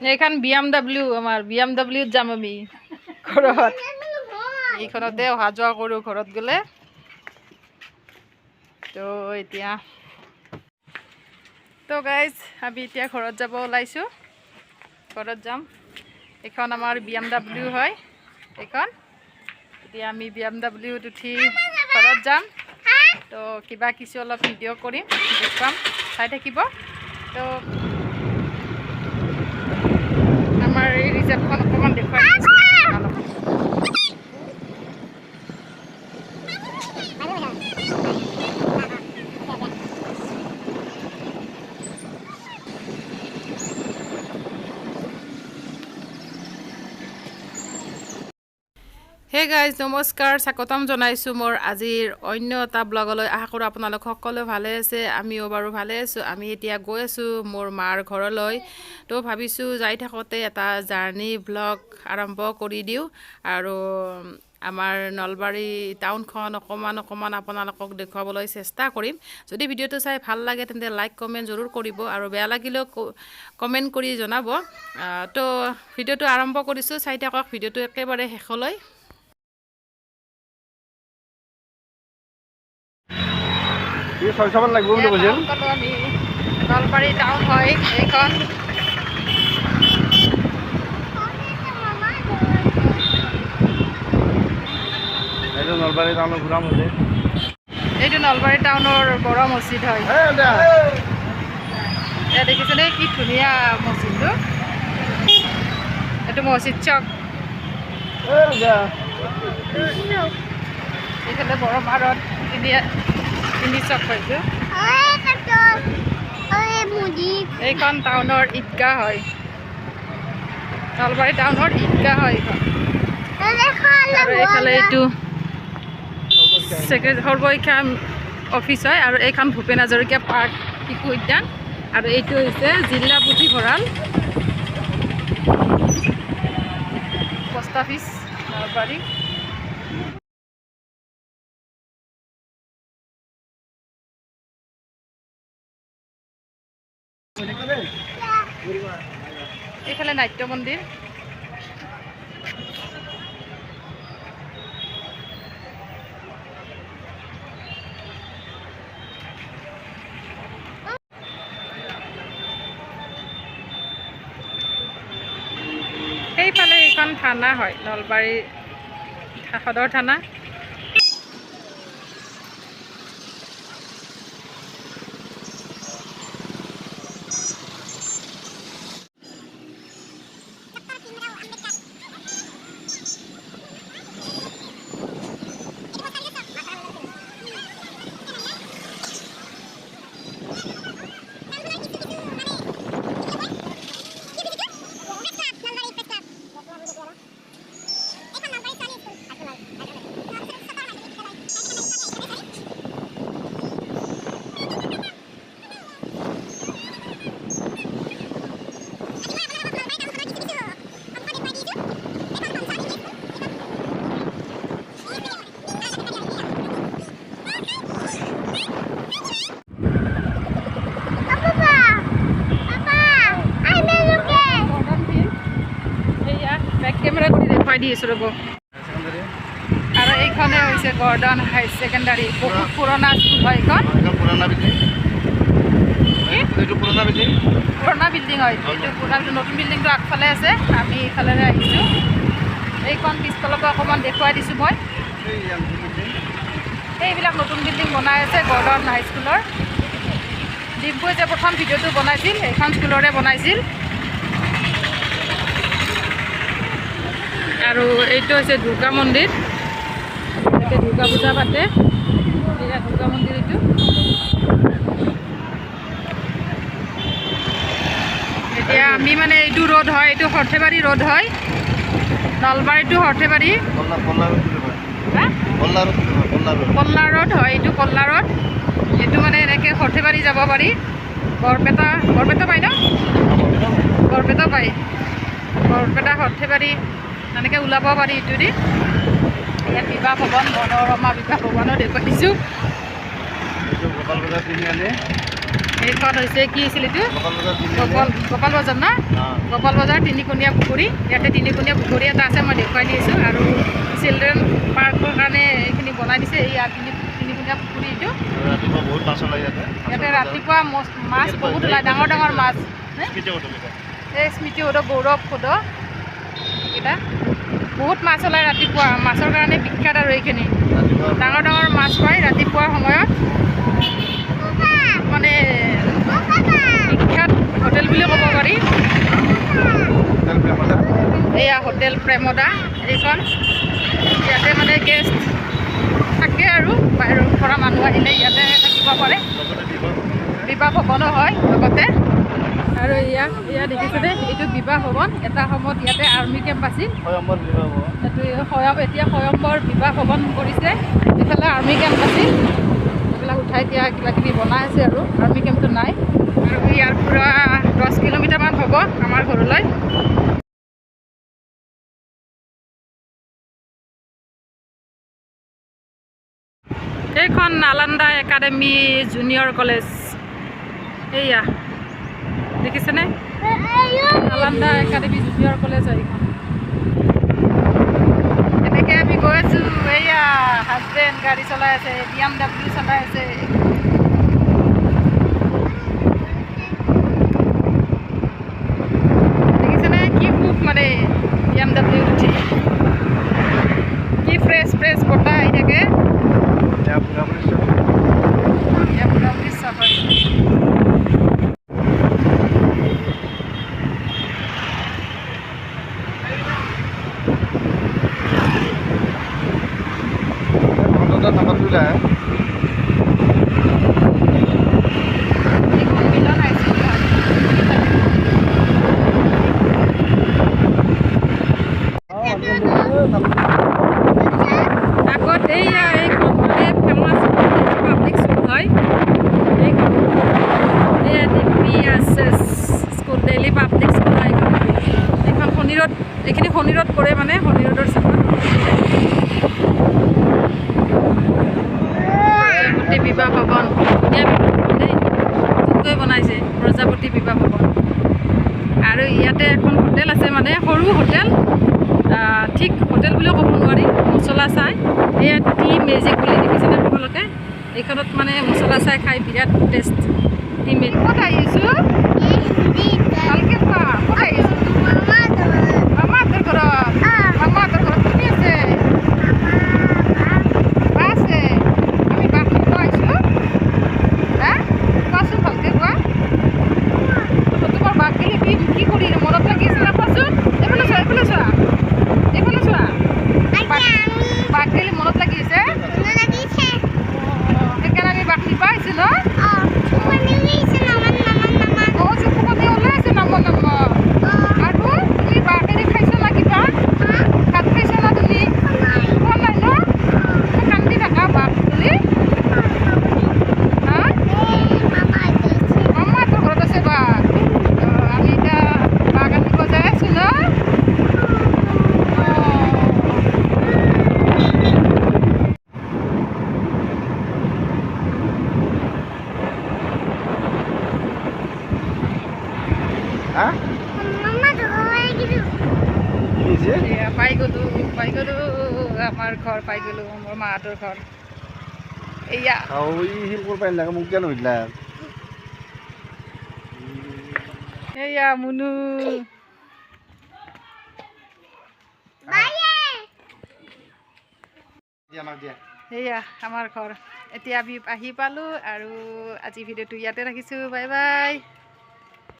এইখন BMW আমাৰ BMWত যাম আমি ঘৰত এইখনতে অহা যোৱা কৰোঁ ঘৰত গ'লে তো এতিয়া তো গাইজ আমি এতিয়া ঘৰত যাব ওলাইছোঁ ঘৰত যাম এইখন আমাৰ BMW হয় এইখন এতিয়া আমি BMWত উঠি ঘৰত যাম তো কিবা কিছু অলপ ভিডিঅ' কৰিম দেখুৱাম চাই থাকিব তো আমাৰ এই ৰিজাৰ্ভখন অকণমান দেখুৱাই দিছোঁ হে গাইজ নমস্কাৰ স্বাগতম জনাইছোঁ মোৰ আজিৰ অন্য এটা ব্লগলৈ আশা কৰোঁ আপোনালোক সকলো ভালে আছে আমিও বাৰু ভালে আছোঁ আমি এতিয়া গৈ আছোঁ মোৰ মাৰ ঘৰলৈ তো ভাবিছোঁ যাই থাকোঁতে এটা জাৰ্ণি ব্লগ আৰম্ভ কৰি দিওঁ আৰু আমাৰ নলবাৰী টাউনখন অকণমান আপোনালোকক দেখুৱাবলৈ চেষ্টা কৰিম যদি ভিডিঅ'টো চাই ভাল লাগে তেন্তে লাইক কমেণ্ট জৰুৰ কৰিব আৰু বেয়া লাগিলেও কমেণ্ট কৰি জনাব তো ভিডিঅ'টো আৰম্ভ কৰিছোঁ চাই থাকক ভিডিঅ'টো একেবাৰে শেষলৈ লাগিব বুলি কৈছিল আমি নলবাৰী টাউন হয় এইখন এইটো নলবাৰী টাউনৰ ঘূৰা মছজিদ এইটো নলবাৰী টাউনৰ বড় মছজিদ হয় ইয়াত দেখিছেনে কি ধুনীয়া মছজিদটো এইটো মছজিদ চক এইফালে বড় মাৰত তিনি চক হয়তো এইখন টাউনৰ ঈদগাহ হয় নলবাৰী টাউনৰ ঈদগাহ হয় এইখন আৰু এইফালে এইটো সৰ্বশিক্ষা অফিচ হয় আৰু এইখন ভূপেন হাজৰিকা পাৰ্ক শিশু উদ্যান আৰু এইটো হৈছে জিলা পুথিভঁৰাল পোষ্ট অফিচ নলবাৰী এইফালে নাট্য মন্দিৰ সেইফালে এইখন থানা হয় নলবাৰী সদৰ থানা দিছোঁ ৰ'ব আৰু এইখনে হৈছে গৰ্ডন হাই ছেকেণ্ডাৰী বহুত পুৰণা স্কুল হয় এইখন পুৰণা বিল্ডিং হয় এইটো নতুন বিল্ডিংটো আগফালে আছে আমি এইফালে আহিছোঁ এইখন পিছফালৰ পৰা অকণমান দেখুৱাই দিছোঁ মই এইবিলাক নতুন বিল্ডিং বনাই আছে গৰ্ডন হাইস্কুলৰ ডিম্পুৱে যে প্ৰথম ভিডিঅ'টো বনাইছিল সেইখন স্কুলৰে বনাইছিল আৰু এইটো হৈছে দুৰ্গা মন্দিৰ ইয়াতে দুৰ্গা পূজা পাতে এয়া দুৰ্গা মন্দিৰ এইটো এতিয়া আমি মানে এইটো ৰোড হয় এইটো সৰ্থেবাৰী ৰোড হয় নলবাৰীটো সৰ্থেবাৰী কল্লা ৰোড হয় এইটো কল্লা ৰোড এইটো মানে এনেকৈ সৰ্থেবাৰী যাব পাৰি বৰপেটা পায় ন বৰপেটা পায় বৰপেটা সৰ্থেবাৰী এনেকৈ ওলাব পাৰি এইটো দি ইয়াত বিবাহ ভৱন মনোৰমা বিবাহ ভৱনো দেখুৱাই দিছোঁ এইখন হৈছে কি আছিল এইটো গোপাল বজাৰ ন অঁ গোপাল বজাৰ তিনিকোণীয়া পুখুৰী ইয়াতে তিনিকোণীয়া পুখুৰী এটা আছে মই দেখুৱাই দি আছোঁ আৰু চিলড্ৰেন পাৰ্কৰ কাৰণে এইখিনি বনাই দিছে এই তিনিকোণীয়া পুখুৰী এইটো ৰাতিপুৱা বহুত মাছ ওলাই ইয়াতে ৰাতিপুৱা মাছ বহুত ওলায় ডাঙৰ ডাঙৰ মাছ এই স্মৃতি সোধক গৌৰৱ সোধক এইকেইটা বহুত মাছ ওলায় ৰাতিপুৱা মাছৰ কাৰণে বিখ্যাত আৰু এইখিনি ডাঙৰ ডাঙৰ মাছ পায় ৰাতিপুৱাৰ সময়ত মানে বিখ্যাত হোটেল বুলি ক'ব পাৰি এয়া হোটেল প্ৰেমদা এইখন ইয়াতে মানে গেষ্ট থাকে আৰু বাহিৰৰ পৰা মানুহ আহিলে ইয়াতে থাকিব পাৰে বিবাহ ভৱনো হয় লগতে আৰু এয়া দেখিছেনে এইটো বিবাহ ভৱন এটা সময়ত ইয়াতে আৰ্মি কেম্প আছিল এতিয়া স্বয়ম্বৰ বিবাহ ভৱন কৰিছে এইফালে আৰ্মি কেম্প আছিল এইবিলাক উঠাই দিয়া কিবা কিবি বনাই আছে আৰু আৰ্মি কেম্পটো নাই আৰু ইয়াৰ পৰা 10 কিলোমিটাৰমান হ'ব আমাৰ ঘৰলৈ এইখন নালন্দা একাডেমি জুনিয়ৰ কলেজ এইয়া দেখিছেনে নালন্দা একাডেমি জুনিয়ৰ কলেজ এইখন এনেকৈ আমি গৈ আছোঁ এইয়া হাজবেণ্ড গাড়ী চলাই আছে BMW চলাই আছে দেখিছেনে কি খুব মানে BMW উঠি কি ফ্ৰেছ বতাহ আহি থাকে চাফাৰী আগত এইখন মানে ফেমাছ পাব্লিক স্কুল হয় এইখন স্কুল ডেইলি পাব্লিক স্কুল হয় এইখন শনিৰত এইখিনি শনিৰত পৰে মানে শনিৰতৰ চাপত প্ৰজাপতি বিবাহ ভৱন ধুনীয়া নতুনকৈ বনাইছে প্ৰজাপতি বিবাহ ভৱন আৰু ইয়াতে এখন হোটেল আছে মানে সৰু হোটেল ঠিক হোটেল বুলিও ক'ব নোৱাৰি মছলা চাই এয়া টি মেজিক বুলি দেখিছেনে আপোনালোকে এইখনত মানে মছলা চাই খাই বিৰাট টেষ্ট টি মেজিক ক'ত আহিছোঁ ভালকৈ কোৱা ক'ত আহিছোঁ মামাহঁতৰ ঘৰত কোনে আছে বা আছে আমি বাক নিব আহিছোঁ হা কোৱাচোন ভালকৈ কোৱা তোমাৰ বাক গেলি কি কৰি মনত লাগিছিল কোৱাচোন এইফালে চোৱা বাক গেলি মনত লাগিছে সেইকাৰণে আমি বাক নিব আহিছোঁ ন চকুপানী ওলাই আছে নাম আৰু তুমি বাকেদি খাইছা না কিবা ভাত খাইছা না তুমি খোৱা নাই ন কান্দি থাকা বাক বুলি হা মামাহঁতৰ ঘৰত আছে বা আমি এতিয়া বাক আনিব যাই আছোঁ ন পাই গ'লো আমাৰ ঘৰ পাই গ'লো মোৰ মাহঁতৰ ঘৰ এয়া এয়া মুনু সেয়া আমাৰ ঘৰ এতিয়া আমি আহি পালোঁ আৰু আজি ভিডিঅ'টো ইয়াতে ৰাখিছোঁ বাই বাই